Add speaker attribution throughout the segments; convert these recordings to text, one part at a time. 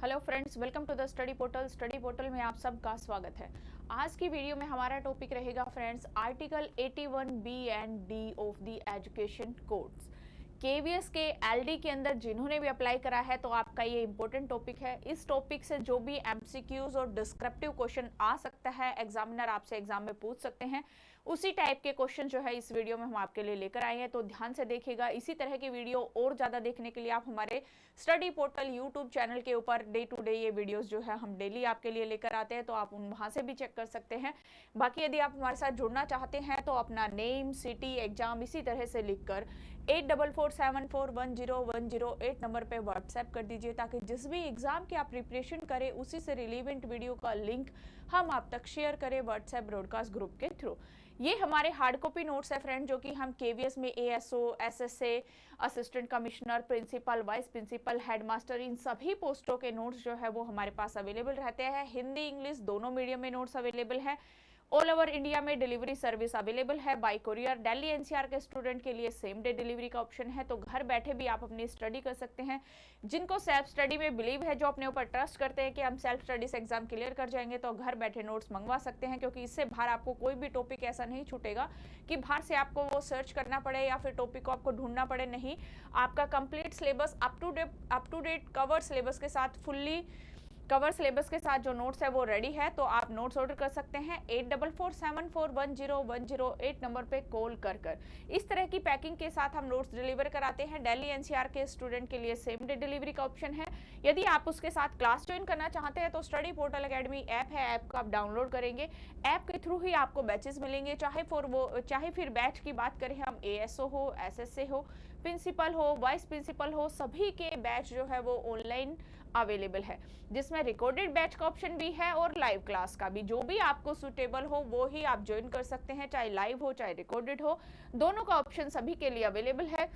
Speaker 1: Hello friends, welcome to the study portal. Study portal में आप सबका स्वागत है। आज की वीडियो में हमारा टॉपिक रहेगा friends article 81 B and D of the education codes. KVS के एलडी के अंदर जिन्होंने भी अप्लाई करा है तो आपका ये इंपॉर्टेंट टॉपिक है। इस टॉपिक से जो भी एमसीक्यूज और डिस्क्रिप्टिव क्वेश्चन आ सकता है, एग्जामिनर आपसे एग्जाम में पूछ सकते हैं, उसी टाइप के क्वेश्चन जो है इस वीडियो में हम आपके लिए लेकर आए हैं, तो ध्यान से देखिएगा। इसी तरह की वीडियो और ज्यादा देखने के लिए आप हमारे स्टडी पोर्टल यूट्यूब चैनल के ऊपर डे टू डे ये वीडियोस जो है हम डेली आपके लिए लेकर आते हैं, तो आप वहां से भी चेक कर सकते हैं। बाकी यदि आप हमारे साथ जुड़ना चाहते हैं तो अपना नेम, सिटी, एग्जाम इसी तरह से लिखकर 8447410108 नंबर पे व्हाट्सएप कर दीजिए, ताकि जिस भी एग्जाम की आप प्रिपरेशन करें उसी से रिलेवेंट वीडियो का लिंक हम आप तक शेयर करें व्हाट्सएप ब्रॉडकास्ट ग्रुप के थ्रू। ये हमारे हार्ड कॉपी नोट्स है फ्रेंड, जो कि हम केवीएस में ASO, SSA, assistant commissioner, principal, vice principal, headmaster, इन सभी पोस्टों के नोट्स जो है वो हमारे पास अवेलेबल रहते हैं। हिंदी इंग्लिश दोनों मीडियम में नोट्स अवेलेबल है। ऑल ओवर इंडिया में डिलीवरी सर्विस अवेलेबल है बाय कुरियर। दिल्ली एनसीआर के स्टूडेंट के लिए सेम डे डिलीवरी का ऑप्शन है, तो घर बैठे भी आप अपनी स्टडी कर सकते हैं। जिनको सेल्फ स्टडी में बिलीव है, जो अपने ऊपर ट्रस्ट करते हैं कि हम सेल्फ स्टडी से एग्जाम क्लियर कर जाएंगे, तो घर बैठे नोट्स मंगवा सकते हैं, क्योंकि इससे बाहर आपको कोई भी टॉपिक ऐसा नहीं छूटेगा कि बाहर से आपको वो सर्च करना पड़े या फिर टॉपिक को आपको ढूंढना पड़े। नहीं, आपका complete syllabus up to date cover syllabus के साथ, फुल्ली कवर सिलेबस के साथ जो नोट्स है वो रेडी है, तो आप नोट्स ऑर्डर कर सकते हैं 8447410108 नंबर पे कॉल कर। इस तरह की पैकिंग के साथ हम नोट्स डिलीवर कराते हैं। दिल्ली एनसीआर के स्टूडेंट के लिए सेम डे डिलीवरी का ऑप्शन है। यदि आप उसके साथ क्लास ज्वाइन करना चाहते हैं तो स्टडी पोर्टल एकेडमी ऐप है, ऐप को आप डाउनलोड करेंगे। ऐप के थ्रू ही आपको बैचेस मिलेंगे, चाहे फिर बैच की बात करें हम, एएसओ हो, एसएसए हो, प्रिंसिपल हो, वाइस प्रिंसिपल हो, सभी के बैच जो है वो ऑनलाइन अवेलेबल है, जिसमें रिकॉर्डेड बैच का ऑप्शन भी है और लाइव क्लास का भी। जो भी आपको सुटेबल हो वो ही आप ज्वाइन कर सकते हैं, चाहे लाइव हो चाहे रिकॉर्डेड हो, दोनों का ऑप्शन सभी के लिए अवेलेबल है।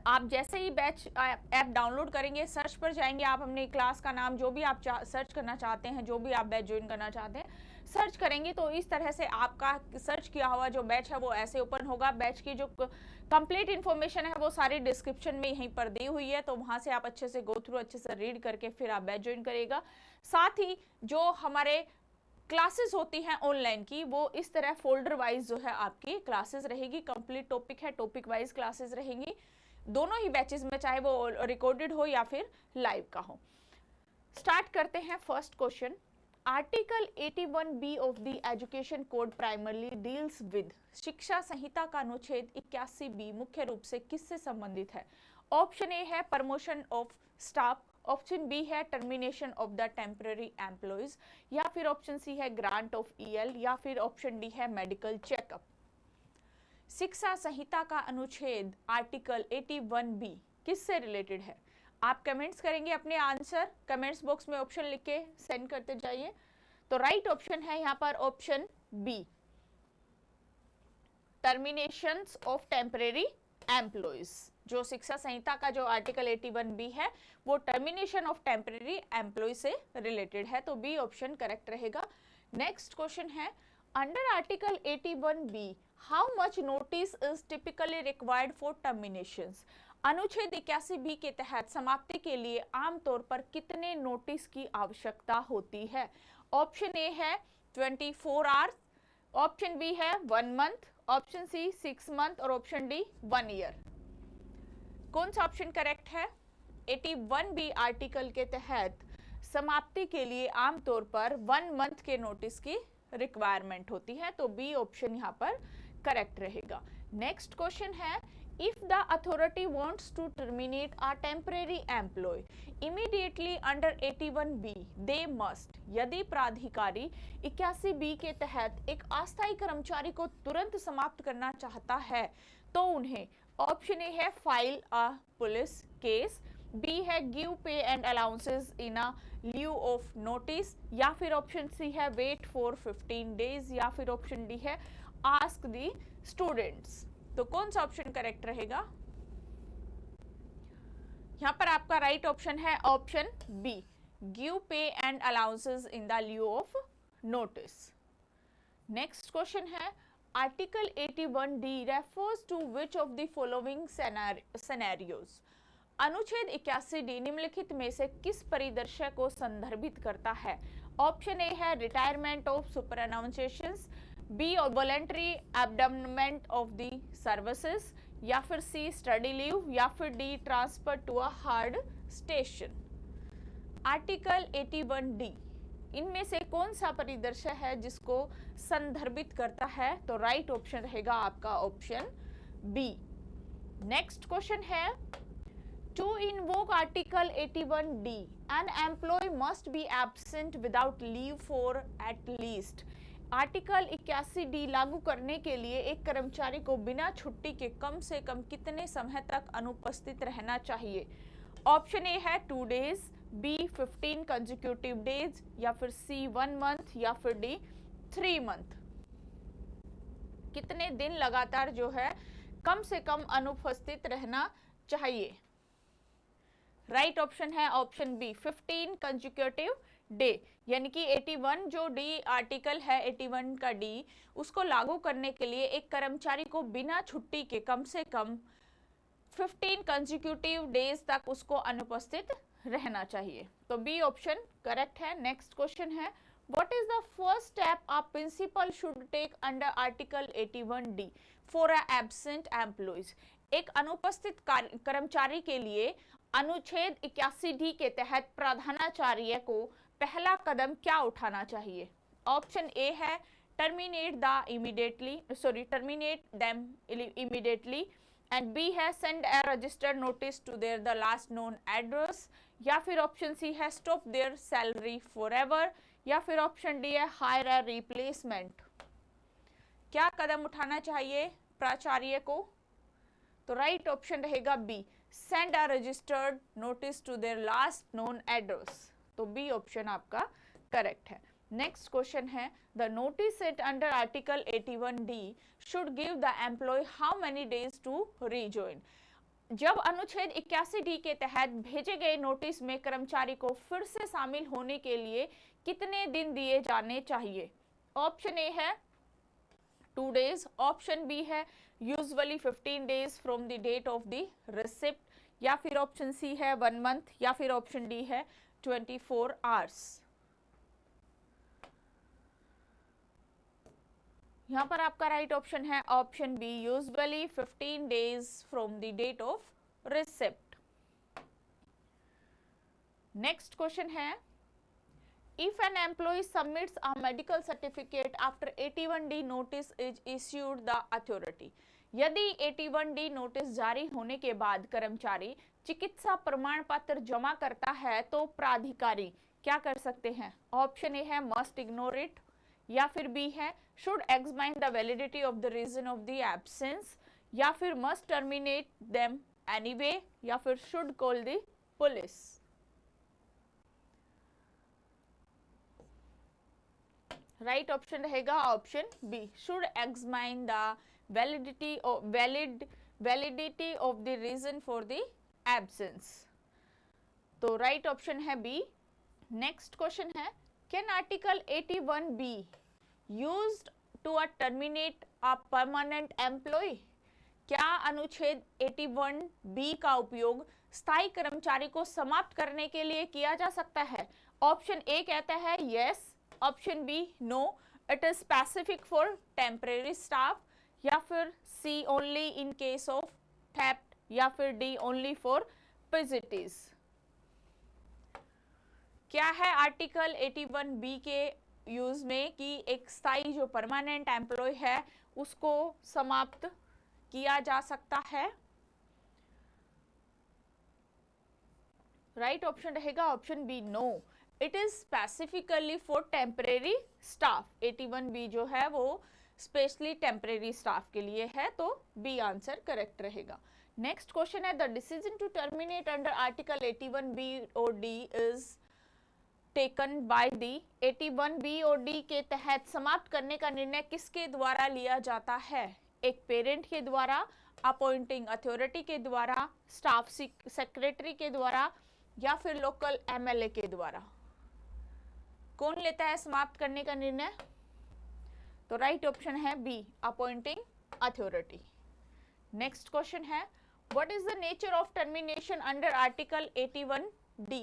Speaker 1: आप जैसे ही बैच ऐप डाउनलोड करेंगे, सर्च पर जाएंगे, आप अपनी क्लास का नाम जो भी आप सर्च करना चाहते हैं, जो भी आप बैच ज्वाइन करना चाहते हैं सर्च करेंगे, तो इस तरह से आपका सर्च किया हुआ जो बैच है वो ऐसे ओपन होगा। बैच की जो कंप्लीट इन्फॉर्मेशन है वो सारी डिस्क्रिप्शन में यहीं पर दी हुई है, तो वहां से आप अच्छे से गो थ्रू, अच्छे से रीड करके फिर आप बैच ज्वाइन करेगा। साथ ही जो हमारे क्लासेस होती हैं ऑनलाइन की, वो इस तरह फोल्डर वाइज जो है आपकी क्लासेस रहेगी। कंप्लीट टॉपिक है, टॉपिक वाइज क्लासेस रहेंगी दोनों ही बैचेस में, चाहे वो रिकॉर्डेड हो या फिर लाइव का हो। स्टार्ट करते हैं first question. Article 81 B of the education code primarily deals with, शिक्षा संहिता का अनुच्छेद 81 बी मुख्य रूप से किससे संबंधित है? ऑप्शन ए है promotion of staff, option B है termination of the temporary employees, या फिर ऑप्शन सी है ग्रांट ऑफ ईएल, या फिर ऑप्शन डी है मेडिकल चेकअप। शिक्षा संहिता का अनुच्छेद आर्टिकल 81 बी किससे रिलेटेड है? आप कमेंट्स करेंगे अपने आंसर, कमेंट्स बॉक्स में ऑप्शन लिख के सेंड करते जाइए। तो राइट ऑप्शन है यहाँ पर option B, termination of temporary employees. जो शिक्षा संहिता का जो आर्टिकल 81 बी है वो टर्मिनेशन ऑफ टेम्परेरी एम्प्लॉय से रिलेटेड है, तो बी ऑप्शन करेक्ट रहेगा। नेक्स्ट क्वेश्चन है, under article 81 B how much notice is typically required for terminations? अनुच्छेद 81 बी के तहत समाप्ति के लिए आमतौर पर कितने नोटिस की आवश्यकता होती है? ऑप्शन ए है 24 आवर्स, ऑप्शन बी है 1 मंथ, ऑप्शन सी 6 मंथ और ऑप्शन डी 1 ईयर। कौन सा ऑप्शन करेक्ट है? 81 बी आर्टिकल के तहत समाप्ति के लिए आमतौर पर 1 मंथ के नोटिस की रिक्वायरमेंट होती है, तो बी ऑप्शन यहाँ पर करेक्ट रहेगा। नेक्स्ट क्वेश्चन है, if the authority wants to terminate a temporary employee immediately under 81B they must, यदि प्राधिकारी 81B के तहत एक अस्थायी कर्मचारी को तुरंत समाप्त करना चाहता है तो उन्हें, ऑप्शन ए है file a police case, B है give pay and allowances in a lieu of notice, या फिर ऑप्शन सी है वेट फॉर 15 डेज, या फिर ऑप्शन डी है आस्क द स्टूडेंट्स। तो कौन सा ऑप्शन करेक्ट रहेगा? यहां पर आपका राइट ऑप्शन है option B, give pay and allowances in the lieu of notice. Next question है, article 81 D refers to which of the following scenarios? अनुच्छेद 81D निम्नलिखित में से किस परिदृश्य को संदर्भित करता है? ऑप्शन ए है retirement of superannuations, B voluntary abandonment of the services, या फिर सी स्टडी लीव, या फिर D transfer to a hard station. Article 81D इनमें से कौन सा परिदृश्य है जिसको संदर्भित करता है? तो राइट ऑप्शन रहेगा आपका ऑप्शन बी। नेक्स्ट क्वेश्चन है, To invoke Article 81D, an employee must be absent without leave for at least. Article 81D लागू करने के लिए एक कर्मचारी को बिना छुट्टी के कम से कम कितने समय तक अनुपस्थित रहना चाहिए? ऑप्शन ए है 2 days, बी 15 कंसेक्यूटिव डेज, या फिर सी 1 month, या फिर डी 3 month। कितने दिन लगातार जो है कम से कम अनुपस्थित रहना चाहिए? राइट ऑप्शन है ऑप्शन बी 15 कंसेक्यूटिव डे, यानी कि 81 जो डी आर्टिकल है 81 का डी, उसको लागू करने के लिए एक कर्मचारी को बिना छुट्टी के कम से कम 15 कंसेक्यूटिव डेज तक उसको अनुपस्थित रहना चाहिए। तो बी ऑप्शन करेक्ट है। नेक्स्ट क्वेश्चन है, what is the first step a principal should take under article 81D for a absent employees? एक अनुपस्थित कर्मचारी के लिए अनुच्छेद 81D के तहत प्रधानाचार्य को पहला कदम क्या उठाना चाहिए? ऑप्शन ए है terminate them immediately, and B है send a registered notice to their the last known address, या फिर ऑप्शन सी है स्टॉप देयर सैलरी फॉरएवर, या फिर ऑप्शन डी है हायर अ रिप्लेसमेंट। क्या कदम उठाना चाहिए प्राचार्य को? तो राइट ऑप्शन रहेगा B, send a registered notice to their last known address. तो बी ऑप्शन आपका करेक्ट है। नेक्स्ट क्वेश्चन है, the notice set under article 81D should give the employee how many days to rejoin? जब अनुच्छेद 81D के तहत भेजे गए नोटिस में कर्मचारी को फिर से शामिल होने के लिए कितने दिन दिए जाने चाहिए? ऑप्शन ए है 2 days, ऑप्शन बी है usually 15 days from the date of the receipt, या फिर ऑप्शन सी है 1 month, या फिर ऑप्शन डी है 24 hours। यहां पर आपका राइट ऑप्शन है option B, usually 15 days from the date of receipt. Next question है, if an employee submits a medical certificate after 81D notice is issued the authority, यदि 81D notice जारी होने के बाद कर्मचारी चिकित्सा प्रमाण पत्र जमा करता है तो प्राधिकारी क्या कर सकते हैं? ऑप्शन ए है मस्ट इग्नोर इट, या फिर बी है should examine the validity of the reason of the absence, या फिर मस्ट टर्मिनेट देम एनीवे, या फिर should call the police. Right option रहेगा option B, should examine the validity of the reason for the absence. तो right option है B. Next question है, can article 81B used to terminate a permanent employee? क्या अनुच्छेद 81B का उपयोग स्थायी कर्मचारी को समाप्त करने के लिए किया जा सकता है? ऑप्शन ए कहता है yes, option B no, it is specific for temporary staff, या फिर C only in case of theft, या फिर डी ओनली फॉर विजिटर्स। क्या है आर्टिकल 81B के यूज में कि एक स्थायी जो परमानेंट एम्प्लॉय है उसको समाप्त किया जा सकता है? राइट ऑप्शन रहेगा option B no, it is specifically for temporary staff. 81B जो है वो स्पेशली टेम्परेरी स्टाफ के लिए है, तो बी आंसर करेक्ट रहेगा। नेक्स्ट क्वेश्चन है, the decision to terminate under article 81B और D is taken by the. 81B और डी के तहत समाप्त करने का निर्णय किसके द्वारा लिया जाता है? एक पेरेंट के द्वारा, अपॉइंटिंग अथॉरिटी के द्वारा, स्टाफ सेक्रेटरी के द्वारा, या फिर लोकल MLA के द्वारा। कौन लेता है समाप्त करने का निर्णय? तो राइट ऑप्शन है B, appointing authority. Next question है, what is the nature of termination under article 81D?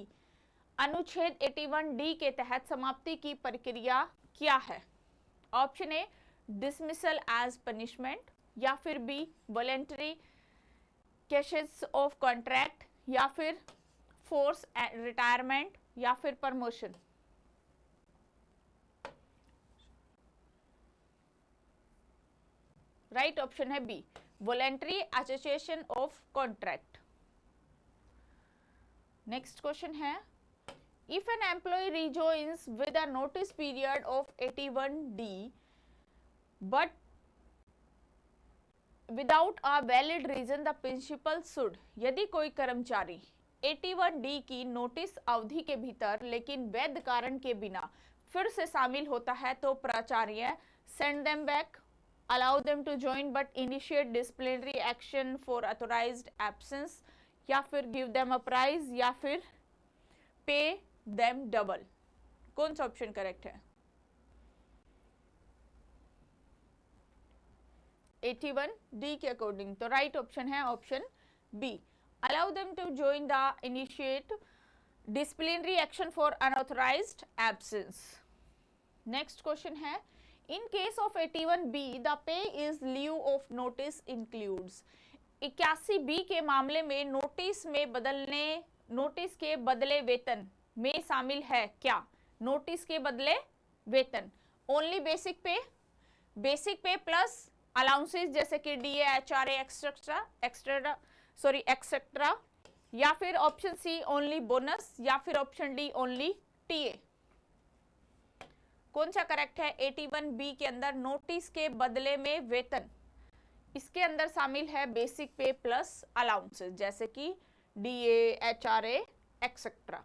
Speaker 1: अनुच्छेद 81D के तहत समाप्ति की प्रक्रिया क्या है? Option A dismissal as punishment, या फिर बी वॉलेंटरी कैशेस ऑफ कॉन्ट्रैक्ट, या फिर फोर्स रिटायरमेंट, या फिर प्रमोशन। राइट ऑप्शन है B voluntary association of contract. Next question है, if an employ rejoins with a notice period of 81D but without a valid reason the principal should, यदि कोई कर्मचारी 81D की notice अवधि के भीतर लेकिन वैध कारण के बिना फिर से शामिल होता है तो प्राचार्य send them back, allow them to join but initiate disciplinary action for authorized absence, या फिर गिव देम अ प्राइज, या फिर पे देम डबल। कौन सा ऑप्शन करेक्ट है? 81D के अकॉर्डिंग तो राइट ऑप्शन है option B, allow them to join the initiate disciplinary action for unauthorized absence. Next question है, in case of 81B the pay is lieu of notice includes, 81B के मामले में notice के बदले वेतन में शामिल है क्या? नोटिस के बदले वेतन ओनली बेसिक पे प्लस अलाउंसेस जैसे कि डीए, एचआरए, एक्सेट्रा, या फिर ऑप्शन सी ओनली बोनस, या फिर ऑप्शन डी ओनली टीए। कौन सा करेक्ट है? 81B के अंदर नोटिस के बदले में वेतन, इसके अंदर शामिल है बेसिक पे प्लस अलाउंसेस जैसे कि DA, HRA, etcetera.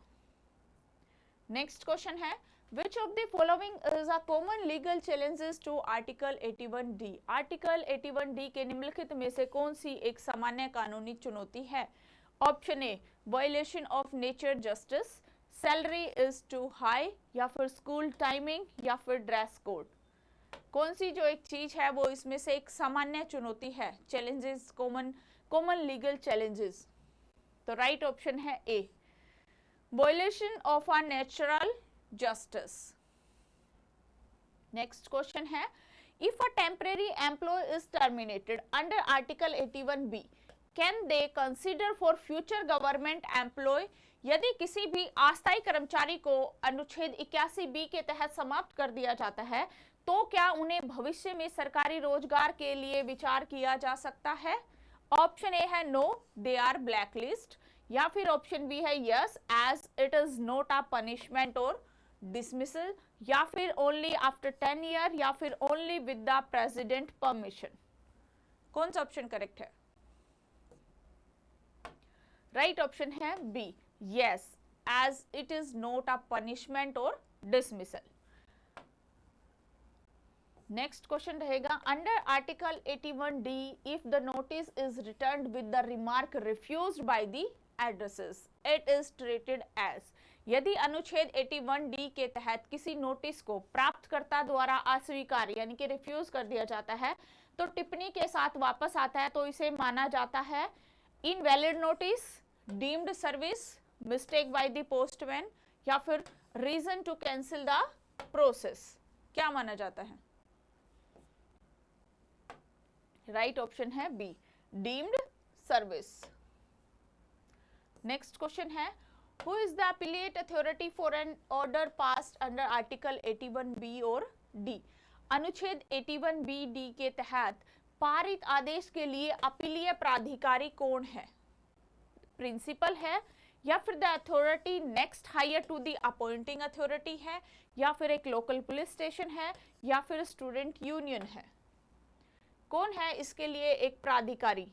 Speaker 1: Next question है, Which of the following is a common legal challenges to Article 81D? Article 81D के निम्नलिखित में से कौन सी एक सामान्य कानूनी चुनौती है? Option A violation of nature justice, salary is too high, या फिर स्कूल टाइमिंग, या फिर ड्रेस कोड। कौन सी जो एक चीज है वो इसमें से एक सामान्य चुनौती है? Challenges, common legal challenges. तो राइट ऑप्शन है A violation of a natural justice. Next question है, if a temporary employee is terminated under Article 81B, can they consider for future government employee? यदि किसी भी अस्थायी कर्मचारी को अनुच्छेद 81B के तहत समाप्त कर दिया जाता है तो क्या उन्हें भविष्य में सरकारी रोजगार के लिए विचार किया जा सकता है? ऑप्शन ए है नो, दे आर ब्लैकलिस्ट, या फिर ऑप्शन बी है yes as it is not a punishment और डिसमिसल, या फिर ओनली आफ्टर 10 ईयर, या फिर only with the president permission. कौन सा ऑप्शन करेक्ट है? राइट ऑप्शन है B yes as it is not a punishment और डिसमिसल। नेक्स्ट क्वेश्चन रहेगा, under article 81D if the notice is returned with the remark refused by the addresses it is treated as, यदि अनुच्छेद 81D के तहत किसी notice को प्राप्तकर्ता द्वारा अस्वीकार यानी कि रिफ्यूज कर दिया जाता है तो टिप्पणी के साथ वापस आता है तो इसे माना जाता है invalid notice, deemed service, mistake by the postman, या फिर reason to cancel the process. क्या माना जाता है? राइट ऑप्शन है B deemed service. Next question है, Who is the appellate authority for an order passed under Article 81B और D? अनुच्छेद 81B/D के तहत पारित आदेश के लिए अपीलीय प्राधिकारी कौन है? प्रिंसिपल है, या फिर the authority next higher to the appointing authority है, या फिर एक लोकल पुलिस स्टेशन है, या फिर स्टूडेंट यूनियन है? कौन है इसके लिए एक प्राधिकारी?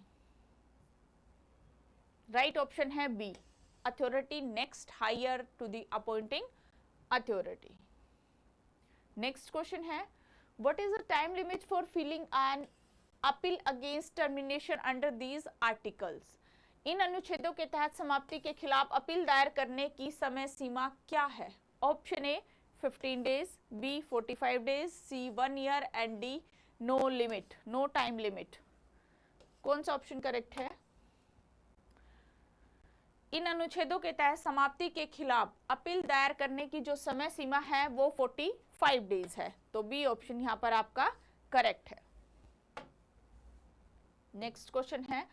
Speaker 1: राइट ऑप्शन है B authority next higher to the appointing authority. Next question है, what is the time limit for filing an appeal against termination under these articles? इन अनुच्छेदों के तहत समाप्ति के खिलाफ अपील दायर करने की समय सीमा क्या है? Option A 15 days, B 45 days, C 1 year and D no limit, no time limit. कौन सा ऑप्शन करेक्ट है? इन अनुच्छेदों के तहत समाप्ति के खिलाफ अपील दायर करने की जो समय सीमा है वो 45 डेज है। तो बी ऑप्शन यहाँ पर आपका करेक्ट है। नेक्स्ट क्वेश्चन है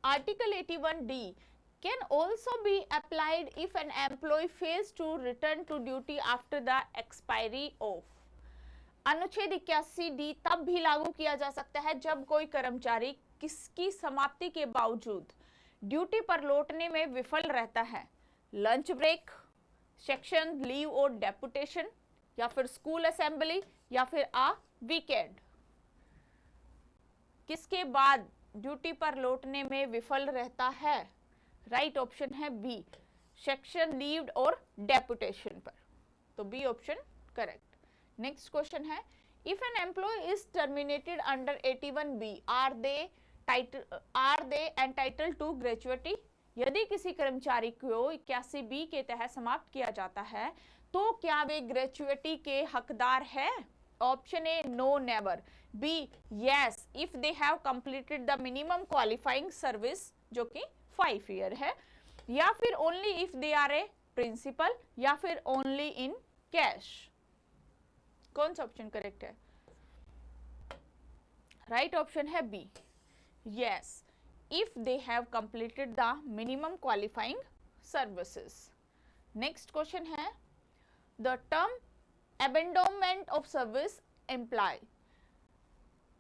Speaker 1: article 81D can also be applied if an employee fails to return to duty after the expiry of। अनुच्छेद 81D तब भी लागू किया जा सकता है जब कोई कर्मचारी किसकी समाप्ति के बावजूद ड्यूटी पर लौटने में विफल रहता है। लंच ब्रेक, सेक्शन लीव और डेपुटेशन, या फिर स्कूल असेंबली, या फिर वीकेंड। किसके बाद ड्यूटी पर लौटने में विफल रहता है? राइट ऑप्शन है बी, सेक्शन लीव और डेपुटेशन पर। तो B option correct. Next question है if an employ is terminated under 81B are they entitle to gratuity. यदि किसी कर्मचारी को 81B के तहत समाप्त किया जाता है तो क्या वे ग्रेचुइटी के हकदार है? Option A no never, B yes if they have completed the minimum qualifying service जो कि 5 ईयर है, या फिर only if they are a principal, या फिर ओनली इन कैश। कौन सा ऑप्शन करेक्ट है? राइट ऑप्शन है B, yes if they have completed the minimum qualifying services। next question है the term abandonment of service imply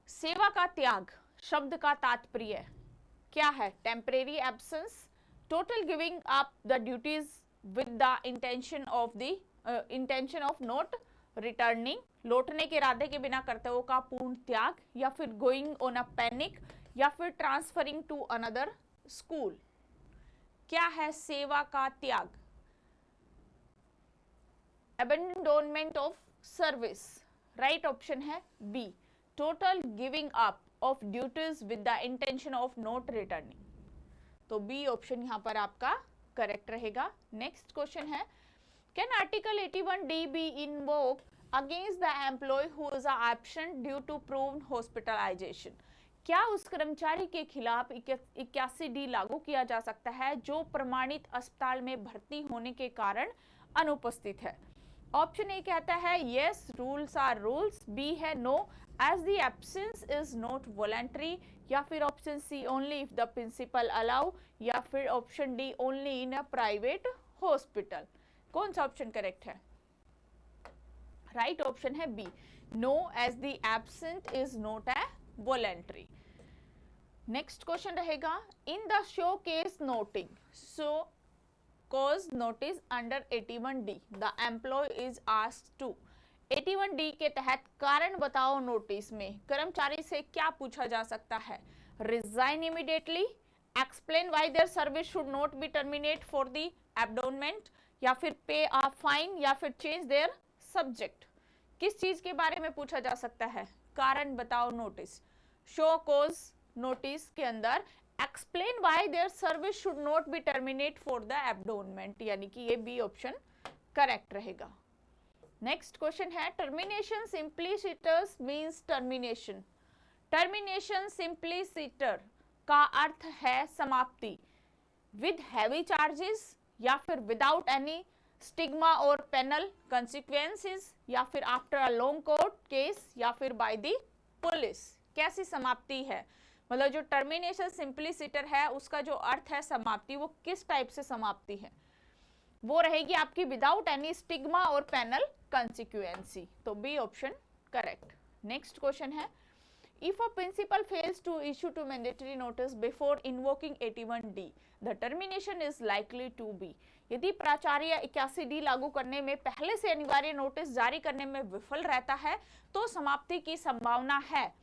Speaker 1: सेवा का त्याग शब्द का तात्पर्य क्या है? Temporary absence, total giving up the duties with the intention of not returning, लौटने के इरादे के बिना कर्तव्यों का पूर्ण त्याग, या फिर गोइंग ऑन अ पैनिक, या फिर ट्रांसफरिंग टू अनदर स्कूल। क्या है सेवा का त्याग? Abandonment of service. Right option है B, total giving up of duties with the intention of not returning. तो बी ऑप्शन यहां पर आपका करेक्ट रहेगा। नेक्स्ट क्वेश्चन है can article 81D B invoke against the employee who is absent due to proved hospitalization. क्या उस कर्मचारी के खिलाफ 81D लागू किया जा सकता है जो प्रमाणित अस्पताल में भर्ती होने के कारण अनुपस्थित है? ऑप्शन ए कहता है yes rules are rules, B है no as the absence is not voluntary, या फिर option C only if the principal allow, या फिर option D only in a private hospital. कौन सा ऑप्शन करेक्ट है? राइट ऑप्शन है B, no as the absent is not a voluntary. Next question रहेगा in the show case noting so cause notice under 81D the employ is asked to. 81D के तहत कारण बताओ notice में कर्मचारी से क्या पूछा जा सकता है? Resign immediately, explain why their service should not be terminate for the abandonment, या फिर पे अ फाइन, या फिर चेंज देयर सब्जेक्ट। किस चीज के बारे में पूछा जा सकता है? कारण बताओ नोटिस। शो कॉज नोटिस के अंदर explain why their service should not be terminate for the abandonment, यानी कि ये बी ऑप्शन करेक्ट रहेगा। नेक्स्ट क्वेश्चन है termination simpliciters means termination. Termination simpliciter का अर्थ है समाप्ति विद हैवी चार्जेस, या फिर विदाउट एनी स्टिग्मा और पेनल कंसिक्वेंसेस, या फिर after a long court case, या फिर बाय द पुलिस। कैसी समाप्ति है? मतलब जो टर्मिनेशन सिंप्लिसिटर है उसका जो अर्थ है समाप्ति, वो किस टाइप से समाप्ति है? वो रहेगी आपकी विदाउट एनी स्टिग्मा और पेनल कंसिक्वेंसी। तो B option correct. Next question है if a principal fails to issue to mandatory notice before invoking 81D the termination is likely to be. यदि प्राचार्य 81D लागू करने में पहले से अनिवार्य नोटिस जारी करने में विफल रहता है तो समाप्ति की संभावना है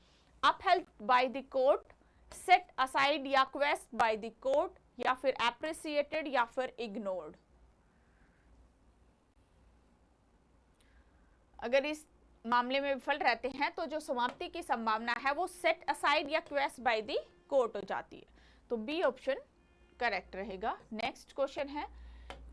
Speaker 1: upheld bye the court, set aside या क्वेस्ट बाय द कोर्ट, या फिर एप्रिसिएटेड, या फिर इग्नोर्ड। अगर इस मामले में विफल रहते हैं तो जो समाप्ति की संभावना है वो सेट असाइड या क्वेस्ट बाय द कोर्ट हो जाती है। तो बी ऑप्शन करेक्ट रहेगा। नेक्स्ट क्वेश्चन है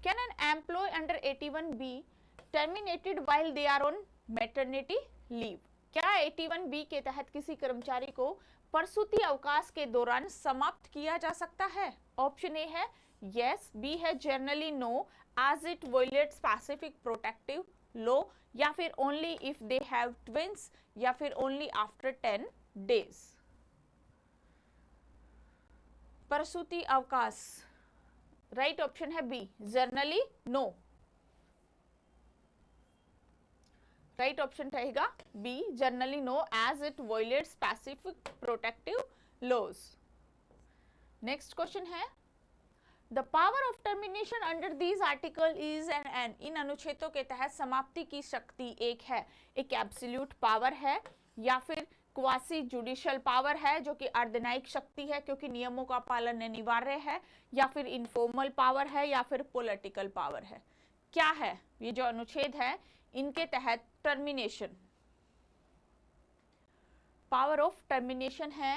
Speaker 1: can an employee under 81B terminated while they are on maternity leave. क्या 81B के तहत किसी कर्मचारी को प्रसूति अवकाश के दौरान समाप्त किया जा सकता है? ऑप्शन ए है yes, B है generally no as it violates specific protective law, या फिर only if they have twins, या फिर only after 10 days। प्रसूति अवकाश, राइट ऑप्शन है B, generally no. Right option रहेगा B, generally no as it violates specific protective laws. Next question है the power of termination under these article is an. इन अनुच्छेदों के तहत समाप्ति की शक्ति एक है, एक एब्सोल्यूट पावर है, या फिर क्वासी जुडिशियल पावर है जो कि अर्धन्यायिक शक्ति है क्योंकि नियमों का पालन अनिवार्य है, या फिर इनफॉर्मल पावर है, या फिर पॉलिटिकल पावर है। क्या है ये जो अनुच्छेद है इनके तहत टर्मिनेशन, पावर ऑफ टर्मिनेशन है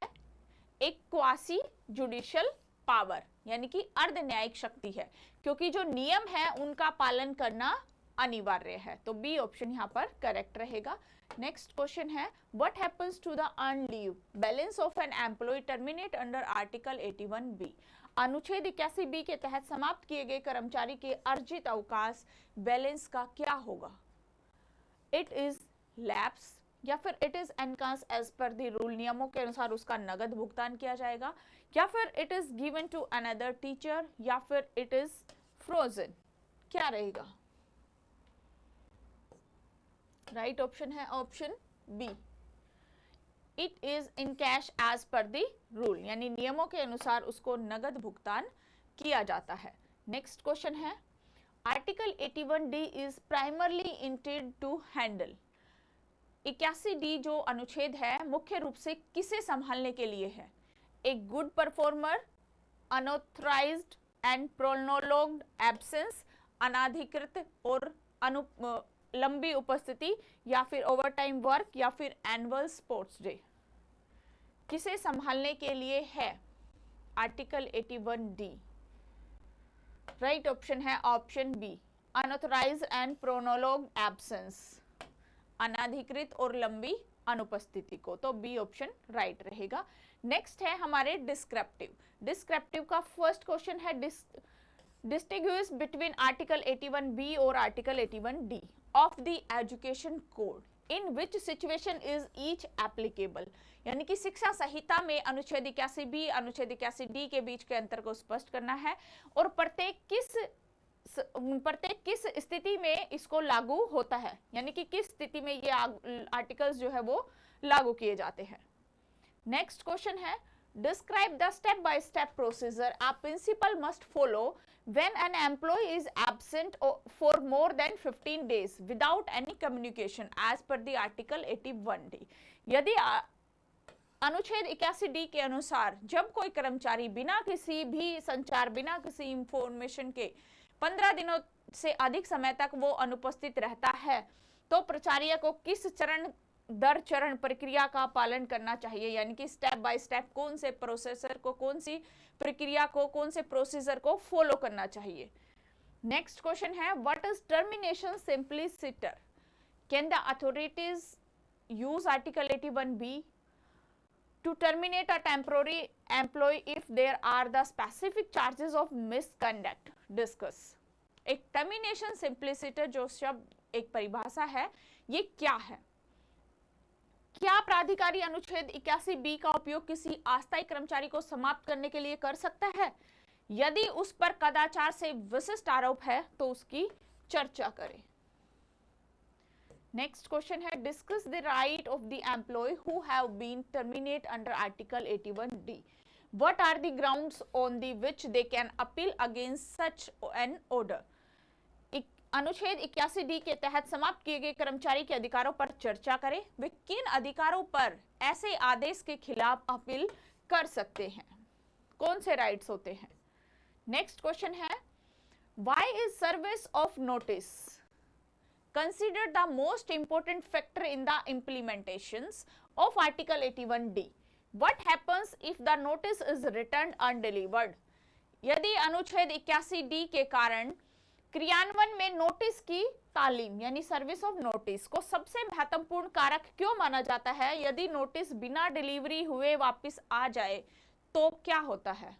Speaker 1: एक क्वासी जुडिशियल पावर, यानी कि अर्धन्यायिक शक्ति है क्योंकि जो नियम है उनका पालन करना अनिवार्य है। तो बी ऑप्शन यहाँ पर करेक्ट रहेगा। नेक्स्ट क्वेश्चन है what happens to the earn leave balance of an employee terminate under article 81B। अनुच्छेद 81B के तहत समाप्त किए गए कर्मचारी के अर्जित अवकाश बैलेंस का क्या होगा? इट इज लैप्स, या फिर it is announce as per the rule, नियमों के अनुसार उसका नगद भुगतान किया जाएगा, या फिर it is given to another teacher, या फिर इट इज फ्रोजन। क्या रहेगा? राइट ऑप्शन है option B, it is in cash as per the rule, यानी नियमों के अनुसार उसको नगद भुगतान किया जाता है। नेक्स्ट क्वेश्चन है article 81D is primarily intended to handle. 81D जो अनुच्छेद है मुख्य रूप से किसे संभालने के लिए है? एक good performer, unauthorized and prolonged absence, अनाधिकृत और लंबी उपस्थिति, या फिर ओवरटाइम वर्क, या फिर एनुअल स्पोर्ट्स डे। किसे संभालने के लिए है आर्टिकल 81D? राइट ऑप्शन है option B, unauthorized and prolonged absence, अनाधिकृत और लंबी अनुपस्थिति को। तो बी ऑप्शन राइट रहेगा। नेक्स्ट है हमारे डिस्क्रिप्टिव। डिस्क्रिप्टिव का फर्स्ट क्वेश्चन है डिस्टिंग्विश बिटवीन आर्टिकल 81B और article 81D of the education code, in which situation is each applicable. यानी कि शिक्षा संहिता में अनुच्छेद 81B अनुच्छेद 81D के बीच के अंतर को स्पष्ट करना है और प्रत्येक किस स्थिति में इसको लागू होता है, यानी कि किस स्थिति में ये आर्टिकल्स जो है वो लागू किए जाते हैं। नेक्स्ट क्वेश्चन है describe the step by step procedure a principal must follow when an employee is absent for more than 15 days without any communication as per the article 81D। यदि अनुच्छेद 81D के अनुसार जब कोई कर्मचारी बिना किसी भी संचार, बिना किसी इंफॉर्मेशन के 15 दिनों से अधिक समय तक वो अनुपस्थित रहता है तो प्राचार्य को किस चरण दर चरण प्रक्रिया का पालन करना चाहिए, यानी कि स्टेप बाय स्टेप कौन से प्रोसेसर को, कौन सी प्रक्रिया को, कौन से प्रोसीजर को फॉलो करना चाहिए। नेक्स्ट क्वेश्चन है what is termination simpliciter, can the authorities use article 81B to terminate a temporary employ if there are the specific charges of misconduct. Discuss. एक टर्मिनेशन सिंप्लिसिटर जो शब्द एक परिभाषा है, ये क्या है? क्या प्राधिकारी अनुच्छेद 81B का उपयोग किसी अस्थायी कर्मचारी को समाप्त करने के लिए कर सकता है? यदि उस पर कदाचार से विशिष्ट आरोप है तो उसकी चर्चा करें। नेक्स्ट क्वेश्चन है discuss the right of the employee who have been terminate under article 81D। What are the grounds on the which they can appeal against such an order. अनुच्छेद 81D के तहत समाप्त किए गए कर्मचारी के अधिकारों पर चर्चा करें। वे किन अधिकारों पर ऐसे आदेश के खिलाफ अपील कर सकते हैं? कौन से राइट्स होते हैं? नेक्स्ट क्वेश्चन है why is service of notice considered the most important factor in the implementations of article 81D। What happens if the notice is returned undelivered. यदि अनुच्छेद 81D के कारण क्रियान्वयन में नोटिस की तालीम यानी सर्विस ऑफ नोटिस को सबसे महत्वपूर्ण कारक क्यों माना जाता है? यदि नोटिस बिना डिलीवरी हुए वापस आ जाए तो क्या होता है?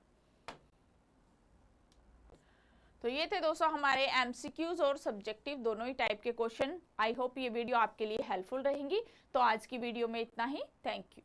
Speaker 1: तो ये थे दोस्तों हमारे एमसीक्यूज और सब्जेक्टिव दोनों ही टाइप के क्वेश्चन। आई होप ये वीडियो आपके लिए हेल्पफुल रहेंगी। तो आज की वीडियो में इतना ही। Thank you.